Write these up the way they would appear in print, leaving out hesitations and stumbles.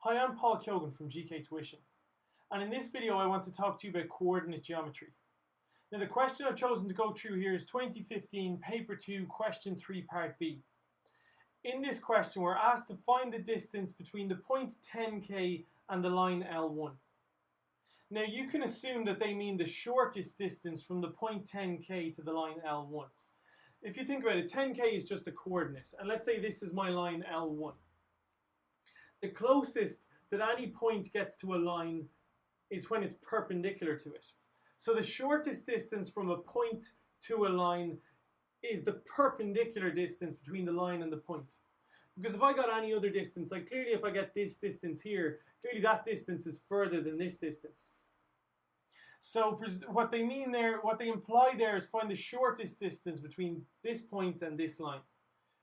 Hi, I'm Paul Kyogan from GK Tuition, and in this video I want to talk to you about coordinate geometry. Now the question I've chosen to go through here is 2015 Paper 2 Question 3 Part B. In this question we're asked to find the distance between the point 10k and the line L1. Now you can assume that they mean the shortest distance from the point 10k to the line L1. If you think about it, 10k is just a coordinate, and let's say this is my line L1. The closest that any point gets to a line is when it's perpendicular to it. So the shortest distance from a point to a line is the perpendicular distance between the line and the point. Because if I got any other distance, like clearly if I get this distance here, clearly that distance is further than this distance. So what they mean there, what they imply there is find the shortest distance between this point and this line,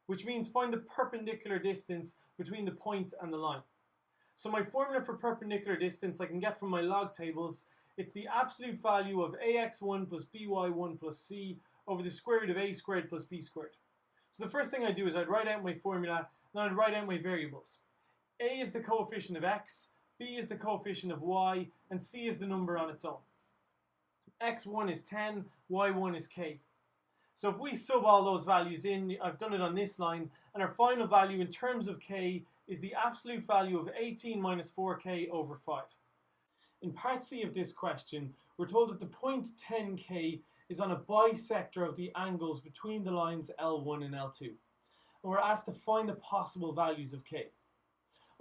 which means find the perpendicular distance between the point and the line. So my formula for perpendicular distance I can get from my log tables. It's the absolute value of ax1 plus by1 plus c over the square root of a squared plus b squared. So the first thing I do is I'd write out my formula, and I'd write out my variables. A is the coefficient of x, b is the coefficient of y, and c is the number on its own. x1 is 10, y1 is k. So if we sub all those values in, I've done it on this line, and our final value in terms of k is the absolute value of 18 minus 4k over 5. In part C of this question, we're told that the point 10k is on a bisector of the angles between the lines L1 and L2. And we're asked to find the possible values of k.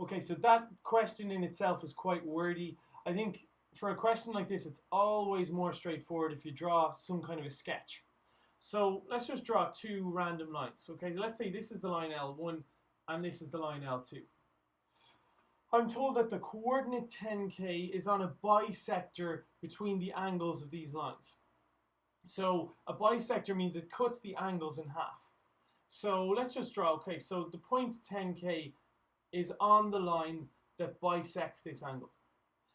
Okay, so that question in itself is quite wordy. I think for a question like this, it's always more straightforward if you draw some kind of a sketch. So let's just draw two random lines. Okay, let's say this is the line L1 and this is the line L2. I'm told that the coordinate 10k is on a bisector between the angles of these lines. So a bisector means it cuts the angles in half. So let's just draw, okay, so the point 10k is on the line that bisects this angle.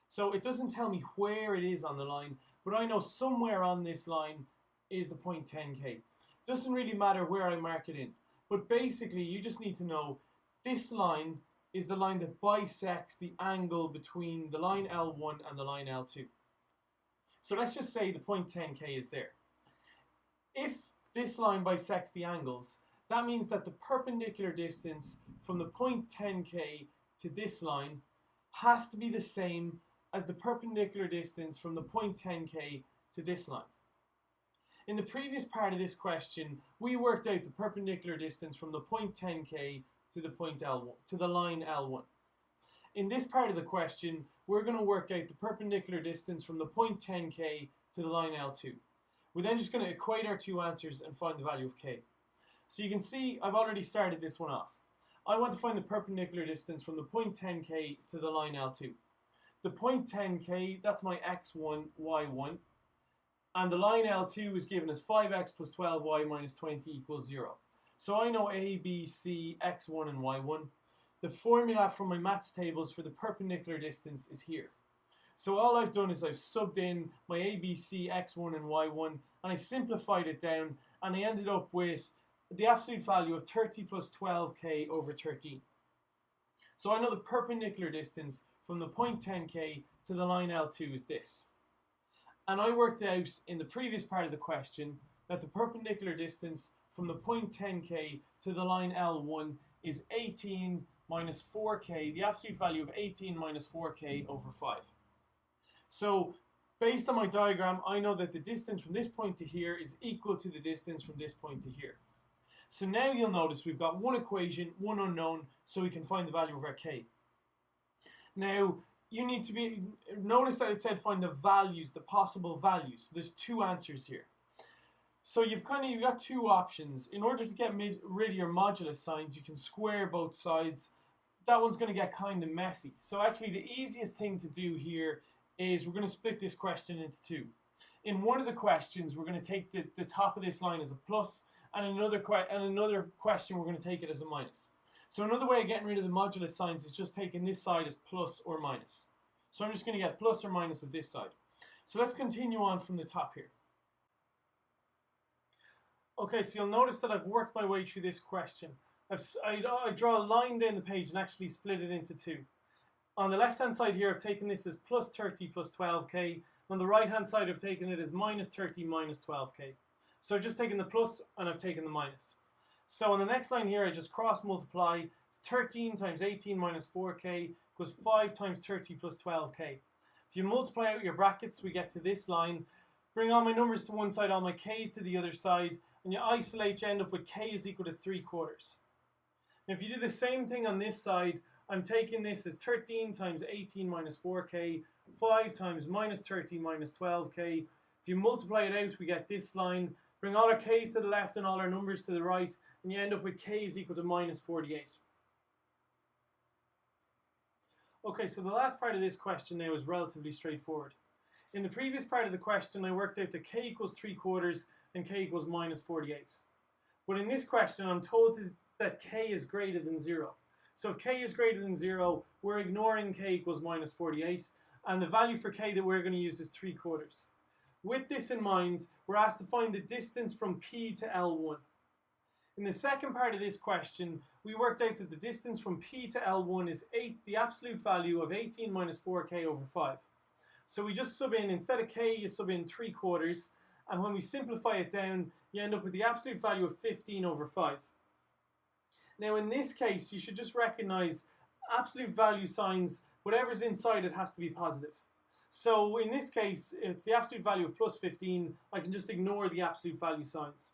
So it doesn't tell me where it is on the line, but I know somewhere on this line is the point 10k. Doesn't really matter where I mark it in, but basically you just need to know this line is the line that bisects the angle between the line L1 and the line L2. So let's just say the point 10k is there. If this line bisects the angles, that means that the perpendicular distance from the point 10k to this line has to be the same as the perpendicular distance from the point 10k to this line. In the previous part of this question, we worked out the perpendicular distance from the point 10k to the point L1, to the line L1. In this part of the question, we're going to work out the perpendicular distance from the point 10k to the line L2. We're then just going to equate our two answers and find the value of k. So you can see I've already started this one off. I want to find the perpendicular distance from the point 10k to the line L2. The point 10k, that's my x1, y1. And the line L2 is given as 5x plus 12y minus 20 equals 0. So I know a, b, c, x1 and y1. The formula from my maths tables for the perpendicular distance is here. So all I've done is I've subbed in my a, b, c, x1 and y1, and I simplified it down, and I ended up with the absolute value of 30 plus 12k over 13. So I know the perpendicular distance from the point 10k to the line L2 is this. And I worked out in the previous part of the question that the perpendicular distance from the point 10k to the line L1 is 18 minus 4k, the absolute value of 18 minus 4k over 5. So based on my diagram, I know that the distance from this point to here is equal to the distance from this point to here. So now you'll notice we've got one equation, one unknown, so we can find the value of our k. Now, you need to notice that it said find the values, the possible values. So there's two answers here. So you've got two options. In order to get rid of your modulus signs, you can square both sides. That one's going to get kind of messy. So actually the easiest thing to do here is we're going to split this question into two. In one of the questions, we're going to take the top of this line as a plus, and another question we're going to take it as a minus. So another way of getting rid of the modulus signs is just taking this side as plus or minus. So I'm just going to get plus or minus of this side. So let's continue on from the top here. Okay, so you'll notice that I've worked my way through this question. I draw a line down the page and actually split it into two. On the left hand side here, I've taken this as plus 30 plus 12k. On the right hand side, I've taken it as minus 30 minus 12k. So I've just taken the plus and I've taken the minus. So on the next line here, I just cross multiply. It's 13 times 18 minus 4k equals 5 times 30 plus 12k. If you multiply out your brackets, we get to this line. Bring all my numbers to one side, all my k's to the other side, and you isolate, you end up with k is equal to 3/4. Now if you do the same thing on this side, I'm taking this as 13 times 18 minus 4k, 5 times minus 30 minus 12k. If you multiply it out, we get this line. Bring all our k's to the left and all our numbers to the right, and you end up with k is equal to minus 48. Okay, so the last part of this question now is relatively straightforward. In the previous part of the question, I worked out that k equals 3/4 and k equals minus 48. But in this question, I'm told that k is greater than 0. So if k is greater than 0, we're ignoring k equals minus 48, and the value for k that we're going to use is 3/4. With this in mind, we're asked to find the distance from P to L1. In the second part of this question, we worked out that the distance from P to L1 is the absolute value of 18 minus 4k over 5. So we just sub in, instead of k, you sub in 3/4, and when we simplify it down, you end up with the absolute value of 15 over 5. Now in this case, you should just recognize absolute value signs, whatever's inside it has to be positive. So in this case, it's the absolute value of plus 15, I can just ignore the absolute value signs.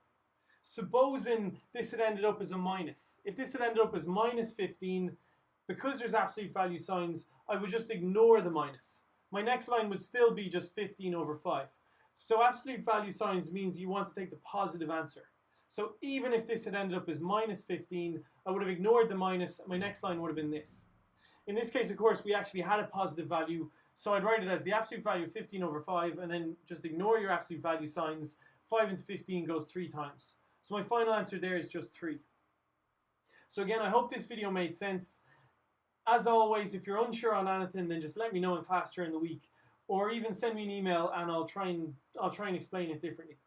Supposing this had ended up as a minus. If this had ended up as minus 15, because there's absolute value signs, I would just ignore the minus. My next line would still be just 15 over 5. So absolute value signs means you want to take the positive answer. So even if this had ended up as minus 15, I would have ignored the minus, my next line would have been this. In this case, of course, we actually had a positive value, so I'd write it as the absolute value of 15 over 5, and then just ignore your absolute value signs. 5 into 15 goes 3 times. So my final answer there is just 3. So again, I hope this video made sense. As always, if you're unsure on anything, then just let me know in class during the week, or even send me an email and I'll try and explain it differently.